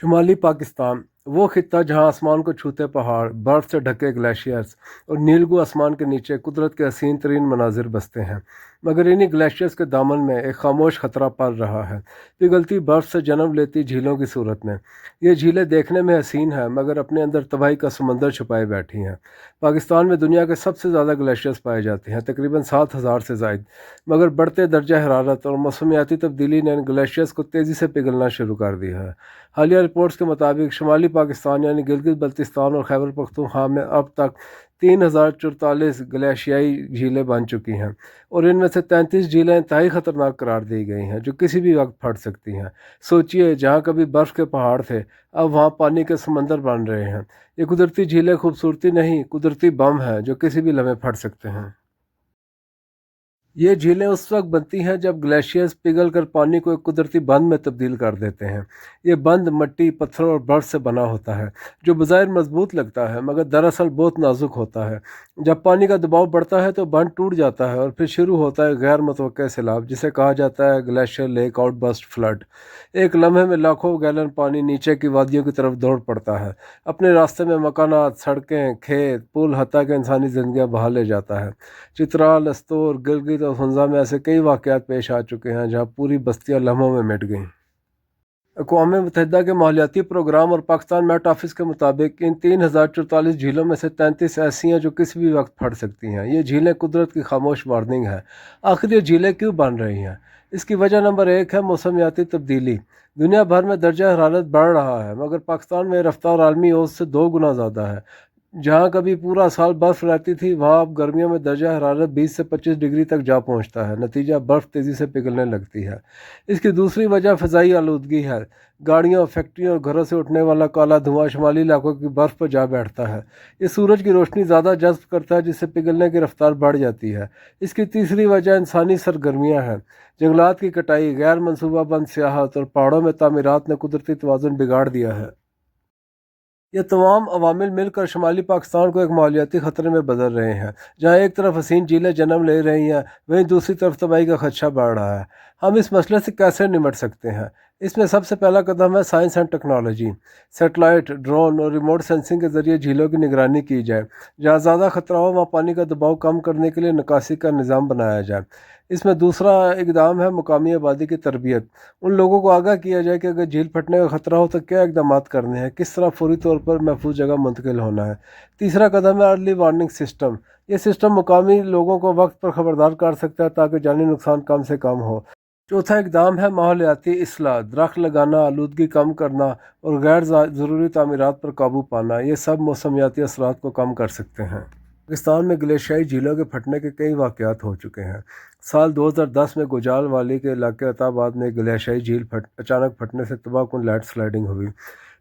شمالی پاکستان وہ خطہ جہاں آسمان کو چھوتے پہاڑ، برف سے ڈھکے گلیشیئرز اور نیلگو آسمان کے نیچے قدرت کے حسین ترین مناظر بستے ہیں، مگر انہی گلیشیئرز کے دامن میں ایک خاموش خطرہ پل رہا ہے، پگھلتی برف سے جنم لیتی جھیلوں کی صورت میں۔ یہ جھیلیں دیکھنے میں حسین ہیں مگر اپنے اندر تباہی کا سمندر چھپائے بیٹھی ہیں۔ پاکستان میں دنیا کے سب سے زیادہ گلیشیئرز پائے جاتے ہیں، تقریباً 7,000 سے زائد، مگر بڑھتے درجہ حرارت اور موسمیاتی تبدیلی نے ان گلیشیئرز کو تیزی سے پگھلنا شروع کر دیا ہے۔ حالیہ رپورٹس کے مطابق شمالی پاکستان یعنی گلگت بلتستان اور خیبر پختونخوا میں اب تک 3,044 گلیشیائی جھیلیں بن چکی ہیں، اور ان میں سے 33 جھیلیں انتہائی خطرناک قرار دی گئی ہیں جو کسی بھی وقت پھٹ سکتی ہیں۔ سوچئے، جہاں کبھی برف کے پہاڑ تھے اب وہاں پانی کے سمندر بن رہے ہیں۔ یہ قدرتی جھیلیں خوبصورتی نہیں، قدرتی بم ہیں جو کسی بھی لمحے پھٹ سکتے ہیں۔ یہ جھیلیں اس وقت بنتی ہیں جب گلیشیئرز پگھل کر پانی کو ایک قدرتی بند میں تبدیل کر دیتے ہیں۔ یہ بند مٹی، پتھروں اور برف سے بنا ہوتا ہے، جو بظاہر مضبوط لگتا ہے مگر دراصل بہت نازک ہوتا ہے۔ جب پانی کا دباؤ بڑھتا ہے تو بند ٹوٹ جاتا ہے اور پھر شروع ہوتا ہے غیر متوقع سیلاب، جسے کہا جاتا ہے glacier lake outburst flood. ایک لمحے میں لاکھوں گیلن پانی نیچے کی وادیوں کی طرف دوڑ پڑتا ہے، اپنے راستے میں مکانات، سڑکیں، کھیت، پل، حتیٰ کہ انسانی زندگیاں بہا لے جاتا ہے۔ چترال، استور، گلگت اور ہنزا میں ایسے کئی واقعات پیش آ چکے ہیں جہاں پوری بستیاں لمحوں میں مٹ گئیں۔ اقوام متحدہ کے ماحولیاتی پروگرام اور پاکستان میٹ آفس کے مطابق ان 3,044 جھیلوں میں سے 33 ایسی ہیں جو کسی بھی وقت پھٹ سکتی ہیں۔ یہ جھیلیں قدرت کی خاموش وارننگ ہے۔ آخر یہ جھیلیں کیوں بن رہی ہیں؟ اس کی وجہ نمبر 1 ہے موسمیاتی تبدیلی۔ دنیا بھر میں درجہ حرارت بڑھ رہا ہے مگر پاکستان میں رفتار عالمی اوسط سے 2 گنا زیادہ ہے۔ جہاں کبھی پورا سال برف رہتی تھی وہاں اب گرمیوں میں درجہ حرارت 20 سے 25 ڈگری تک جا پہنچتا ہے، نتیجہ برف تیزی سے پگھلنے لگتی ہے۔ اس کی دوسری وجہ فضائی آلودگی ہے۔ گاڑیوں، فیکٹریوں اور گھروں سے اٹھنے والا کالا دھواں شمالی علاقوں کی برف پر جا بیٹھتا ہے۔ یہ سورج کی روشنی زیادہ جذب کرتا ہے جس سے پگھلنے کی رفتار بڑھ جاتی ہے۔ اس کی تیسری وجہ انسانی سرگرمیاں ہیں۔ جنگلات کی کٹائی، غیر منصوبہ بند سیاحت اور پہاڑوں میں تعمیرات نے قدرتی توازن بگاڑ دیا ہے۔ یہ تمام عوامل مل کر شمالی پاکستان کو ایک ماحولیاتی خطرے میں بدل رہے ہیں۔ جہاں ایک طرف حسین جھیلیں جنم لے رہی ہیں وہیں دوسری طرف تباہی کا خدشہ بڑھ رہا ہے۔ ہم اس مسئلے سے کیسے نمٹ سکتے ہیں؟ اس میں سب سے پہلا قدم ہے science and technology. Satellite, drone اور ریموٹ سینسنگ کے ذریعے جھیلوں کی نگرانی کی جائے۔ جہاں زیادہ خطرہ ہو وہاں پانی کا دباؤ کم کرنے کے لیے نکاسی کا نظام بنایا جائے۔ اس میں دوسرا اقدام ہے مقامی آبادی کی تربیت۔ ان لوگوں کو آگاہ کیا جائے کہ اگر جھیل پھٹنے کا خطرہ ہو تو کیا اقدامات کرنے ہیں، کس طرح فوری طور پر محفوظ جگہ منتقل ہونا ہے۔ تیسرا قدم ہے ارلی وارننگ سسٹم۔ یہ سسٹم مقامی لوگوں کو وقت پر خبردار کر سکتا ہے تاکہ جانی نقصان کم سے کم ہو۔ چوتھا اقدام ہے ماحولیاتی اصلاح، درخت لگانا، آلودگی کم کرنا اور غیر ضروری تعمیرات پر قابو پانا۔ یہ سب موسمیاتی اثرات کو کم کر سکتے ہیں۔ پاکستان میں گلیشیائی جھیلوں کے پھٹنے کے کئی واقعات ہو چکے ہیں۔ سال 2010 میں گوجال والی کے علاقے عطا آباد میں ایک گلیشیائی جھیل اچانک پھٹنے سے تباہ کن لینڈ سلائڈنگ ہوئی۔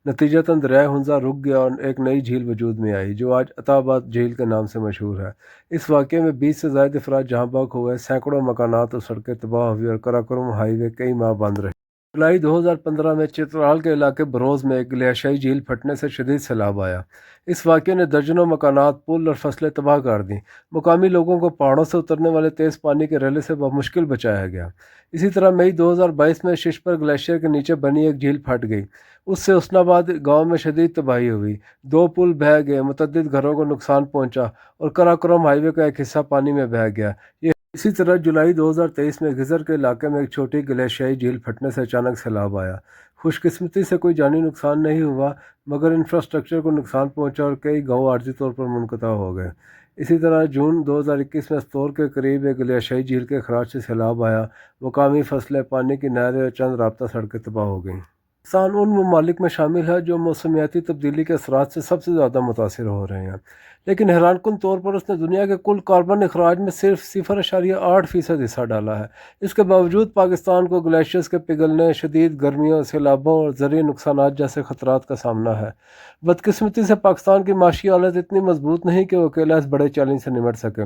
نتیجتاً دریائے ہنزا رک گیا اور ایک نئی جھیل وجود میں آئی جو آج عطا آباد جھیل کے نام سے مشہور ہے۔ اس واقعے میں 20 سے زائد افراد جہاں بحق ہوئے، سینکڑوں مکانات اور سڑکیں تباہ ہوئی اور قراقرم ہائی وے کئی ماہ بند رہے۔ جولائی 2015 میں چترال کے علاقے بروز میں ایک گلیشیائی جھیل پھٹنے سے شدید سیلاب آیا۔ اس واقعے نے درجنوں مکانات، پل اور فصلیں تباہ کر دیں۔ مقامی لوگوں کو پہاڑوں سے اترنے والے تیز پانی کے ریلے سے بمشکل بچایا گیا۔ اسی طرح مئی 2022 میں ششپر گلیشیئر کے نیچے بنی ایک جھیل پھٹ گئی۔ اس سے حسن آباد گاؤں میں شدید تباہی ہوئی، 2 پل بہہ گئے، متعدد گھروں کو نقصان پہنچا اور قراقرم ہائی وے کا ایک حصہ پانی میں بہہ گیا۔ اسی طرح جولائی 2023 میں گھزر کے علاقے میں ایک چھوٹی گلیشیائی جھیل پھٹنے سے اچانک سیلاب آیا۔ خوش قسمتی سے کوئی جانی نقصان نہیں ہوا مگر انفراسٹرکچر کو نقصان پہنچا اور کئی گاؤں عارضی طور پر منقطع ہو گئے۔ اسی طرح جون 2021 میں استور کے قریب ایک گلیشیائی جھیل کے اخراج سے سیلاب آیا، مقامی فصلیں، پانی کی نہریں اور چند رابطہ سڑکیں تباہ ہو گئیں۔ پاکستان ان ممالک میں شامل ہے جو موسمیاتی تبدیلی کے اثرات سے سب سے زیادہ متاثر ہو رہے ہیں، لیکن حیران کن طور پر اس نے دنیا کے کل کاربن اخراج میں صرف 0.8% حصہ ڈالا ہے۔ اس کے باوجود پاکستان کو گلیشیئرز کے پگھلنے، شدید گرمیوں، سیلابوں اور زرعی نقصانات جیسے خطرات کا سامنا ہے۔ بدقسمتی سے پاکستان کی معاشی حالت اتنی مضبوط نہیں کہ وہ اکیلا اس بڑے چیلنج سے نمٹ سکے۔